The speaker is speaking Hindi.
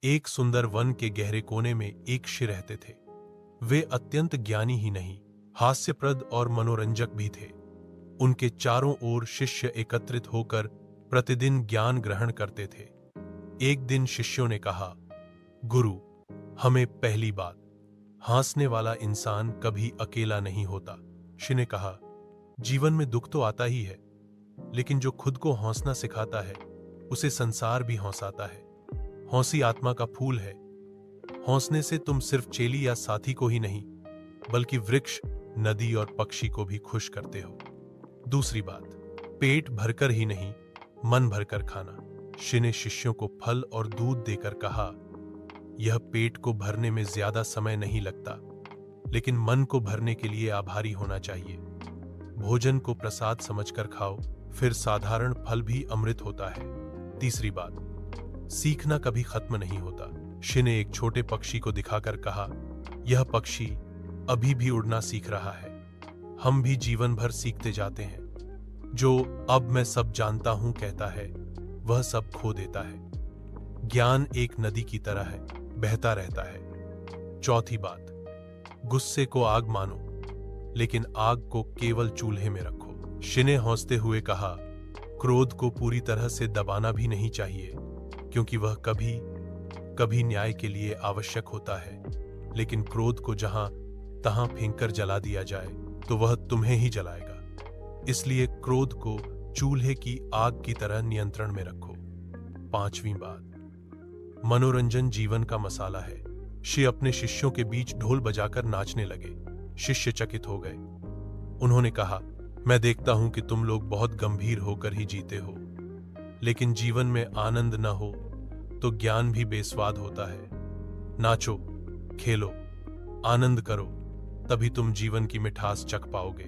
एक सुंदर वन के गहरे कोने में एक ऋषि रहते थे। वे अत्यंत ज्ञानी ही नहीं, हास्यप्रद और मनोरंजक भी थे। उनके चारों ओर शिष्य एकत्रित होकर प्रतिदिन ज्ञान ग्रहण करते थे। एक दिन शिष्यों ने कहा, गुरु, हमें पहली बात, हंसने वाला इंसान कभी अकेला नहीं होता। ऋषि ने कहा, जीवन में दुख तो आता ही है, लेकिन जो खुद को हंसना सिखाता है उसे संसार भी हंसाता है। हंसी आत्मा का फूल है। हंसने से तुम सिर्फ चेली या साथी को ही नहीं, बल्कि वृक्ष, नदी और पक्षी को भी खुश करते हो। दूसरी बात, पेट भरकर ही नहीं, मन भरकर खाना। ऋषि ने शिष्यों को फल और दूध देकर कहा, यह पेट को भरने में ज्यादा समय नहीं लगता, लेकिन मन को भरने के लिए आभारी होना चाहिए। भोजन को प्रसाद समझकर खाओ, फिर साधारण फल भी अमृत होता है। तीसरी बात, सीखना कभी खत्म नहीं होता। ऋषि ने एक छोटे पक्षी को दिखाकर कहा, यह पक्षी अभी भी उड़ना सीख रहा है। हम भी जीवन भर सीखते जाते हैं। जो अब मैं सब जानता हूं कहता है, वह सब खो देता है। ज्ञान एक नदी की तरह है, बहता रहता है। चौथी बात, गुस्से को आग मानो, लेकिन आग को केवल चूल्हे में रखो। ऋषि ने हंसते हुए कहा, क्रोध को पूरी तरह से दबाना भी नहीं चाहिए, क्योंकि वह कभी कभी न्याय के लिए आवश्यक होता है, लेकिन क्रोध को जहां तहां फेंककर जला दिया जाए तो वह तुम्हें ही जलाएगा। इसलिए क्रोध को चूल्हे की आग की तरह नियंत्रण में रखो। पांचवी बात, मनोरंजन जीवन का मसाला है। ऋषि अपने शिष्यों के बीच ढोल बजाकर नाचने लगे। शिष्य चकित हो गए। उन्होंने कहा, मैं देखता हूं कि तुम लोग बहुत गंभीर होकर ही जीते हो, लेकिन जीवन में आनंद न हो तो ज्ञान भी बेस्वाद होता है। नाचो, खेलो, आनंद करो, तभी तुम जीवन की मिठास चख पाओगे।